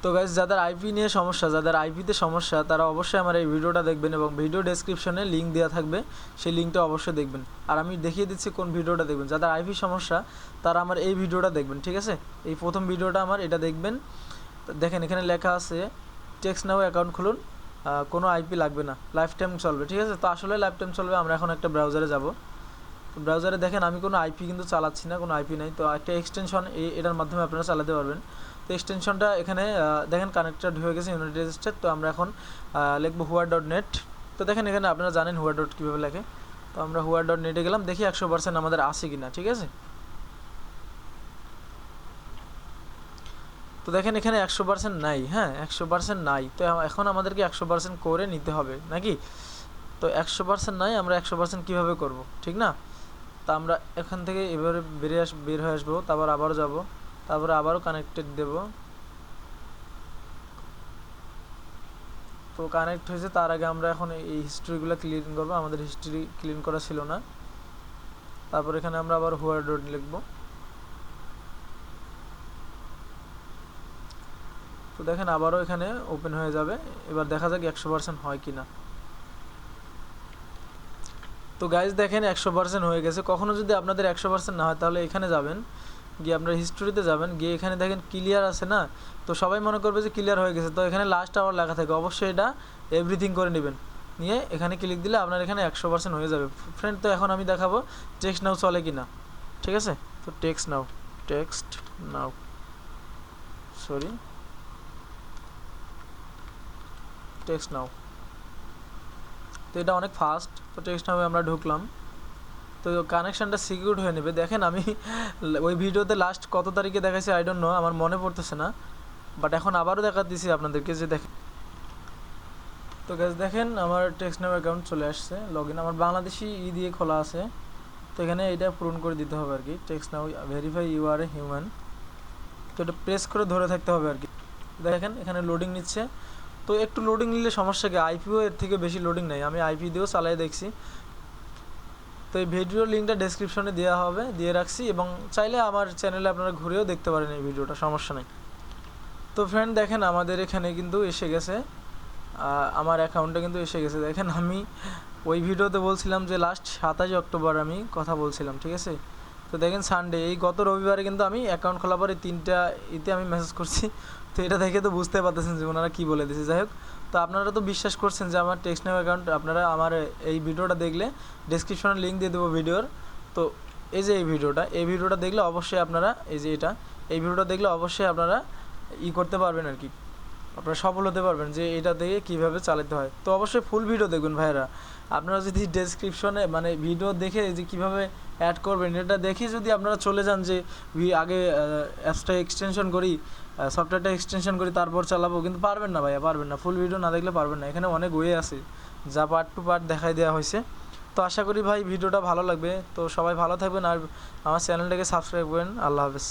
তো গাইস যাদের আইপি নিয়ে সমস্যা, যাদের আইপিতে সমস্যা, তারা অবশ্যই আমার এই ভিডিওটা দেখবেন এবং ভিডিও ডেসক্রিপশনে লিঙ্ক দেওয়া থাকবে, সেই লিঙ্কটা অবশ্যই দেখবেন। আর আমি দেখিয়ে দিচ্ছি কোন ভিডিওটা দেখবেন। যাদের আইপি সমস্যা তারা আমার এই ভিডিওটা দেখবেন, ঠিক আছে? এই প্রথম ভিডিওটা আমার এটা দেখবেন। দেখেন এখানে লেখা আছে টেক্সটনাও অ্যাকাউন্ট খুলুন, কোনো আইপি লাগবে না, লাইফ টাইম চলবে, ঠিক আছে? তো আসলে লাইফ টাইম চলবে। আমরা এখন একটা ব্রাউজারে যাব। তো ব্রাউজারে দেখেন আমি কোনো আইপি কিন্তু চালাচ্ছি না, কোনো আইপি নাই। তো একটা এক্সটেনশন এটার মাধ্যমে আপনারা চালাতে পারবেন। তো এক্সটেনশনটা এখানে দেখেন কানেক্টেড হয়ে গেছে, ইউনিট রেজিস্টার। তো আমরা এখন লিখব হুয়া.নেট। তো দেখেন এখানে আপনারা জানেন হুয়া ডট কীভাবে লেখে। তো আমরা হুয়া.নেটে গেলাম, দেখি 100% আমাদের আসে কিনা, ঠিক আছে? তো দেখেন এখানে 100% নাই, হ্যাঁ 100% নাই। তো এখন আমাদেরকে 100% করে নিতে হবে নাকি? তো 100% নাই, আমরা 100% কীভাবে করব, ঠিক না? তা আমরা এখান থেকে এবারে বের হয়ে আসবো, তারপর আবারও যাব, তারপরে আবারও কানেক্টেড দেব। তো কানেক্ট হয়েছে, তার আগে আমরা এখন এই হিস্ট্রিগুলো ক্লিন করবো, আমাদের হিস্ট্রি ক্লিন করা ছিল না। তারপর এখানে আমরা আবার হুয়া ডট লিখবো। তো দেখেন আবারও এখানে ওপেন হয়ে যাবে। এবার দেখা যাক 100% হয় কি না। তো গাইজ দেখেন 100% হয়ে গেছে। কখনো যদি আপনাদের 100% না হয় তাহলে এখানে যাবেন, গিয়ে আপনার হিস্টোরিতে যাবেন, গিয়ে এখানে দেখেন ক্লিয়ার আছে না? তো সবাই মনে করবে যে ক্লিয়ার হয়ে গেছে। তো এখানে লাস্ট আওয়ার লেখা থাকে, অবশ্যই এটা এভরিথিং করে নেবেন, নিয়ে এখানে ক্লিক দিলে আপনার এখানে 100% হয়ে যাবে ফ্রেন্ড। তো এখন আমি দেখাবো টেক্সট নাও চলে কি না, ঠিক আছে? তো টেক্সট নাও সরি টেক্সট নাও। তো এটা অনেক ফাস্ট। তো টেক্সট নাও আমরা ঢুকলাম। তো কানেকশানটা সিকিউর হয়ে নেবে। দেখেন আমি ওই ভিডিওতে লাস্ট কত তারিখে দেখাইছি আই ডোন্ট নো, আমার মনে পড়তেছে না, বাট এখন আবারও দেখা দিছি আপনাদেরকে যে দেখেন। তো গাইস দেখেন আমার টেক্সটনাও অ্যাকাউন্ট চলে আসছে, লগ ইন আমার বাংলাদেশি দিয়ে খোলা আছে। তো এখানে এটা পূরণ করে দিতে হবে আর কি, টেক্সটনাও verify you are a human. তো এটা প্রেস করে ধরে থাকতে হবে আর কি। দেখেন এখানে লোডিং নিচ্ছে। তো একটু লোডিং নিলে সমস্যা কি, আইপিও এর থেকে বেশি লোডিং নেই, আমি আইপি দিয়েও চালাই দেখছি। তো এই ভিডিওর লিঙ্কটা ডেসক্রিপশনে দেওয়া হবে, দিয়ে রাখছি, এবং চাইলে আমার চ্যানেলে আপনারা ঘুরেও দেখতে পারেন এই ভিডিওটা, সমস্যা নেই। তো ফ্রেন্ড দেখেন আমাদের এখানে কিন্তু এসে গেছে, আমার অ্যাকাউন্টে কিন্তু এসে গেছে। দেখেন আমি ওই ভিডিওতে বলছিলাম যে লাস্ট 27 অক্টোবর আমি কথা বলছিলাম, ঠিক আছে? তো দেখেন সানডে, এই গত রবিবারে কিন্তু আমি অ্যাকাউন্ট খোলার পরে 3টা আমি মেসেজ করছি। তো এটা দেখে তো বুঝতে পারতেছেন যে ওনারা কী বলে দিয়েছে। যাই হোক, তো আপনারা তো বিশ্বাস করছেন যে আমার টেক্সটনাও অ্যাকাউন্ট, আপনারা আমার এই ভিডিওটা দেখলে ডেসক্রিপশনে লিঙ্ক দিয়ে দেবো ভিডিওর। তো এই যে এই ভিডিওটা দেখলে অবশ্যই আপনারা, এই যে এই ভিডিওটা দেখলে অবশ্যই আপনারা করতে পারবেন আর কি, আপনারা সফল হতে পারবেন যে এটা থেকে কীভাবে চালাতে হয়। তো অবশ্যই ফুল ভিডিও দেখবেন ভাইরা। আপনারা যদি ডেসক্রিপশনে মানে ভিডিও দেখে যে কীভাবে অ্যাড করবেন এটা দেখে যদি আপনারা চলে যান যে আগে অ্যাপসটা এক্সটেনশন করি, সফটওয়্যারটা এক্সটেনশন করি তারপর চালাবো, কিন্তু পারবেন না ভাইয়া, পারবেন না। ফুল ভিডিও না দেখলে পারবেন না। এখানে অনেক ওয়ে আছে যা পার্ট টু পার্ট দেখাই দেওয়া হয়েছে। তো আশা করি ভাই ভিডিওটা ভালো লাগবে। তো সবাই ভালো থাকবেন আর আমার চ্যানেলটাকে সাবস্ক্রাইব করেন। আল্লাহ হাফেজ।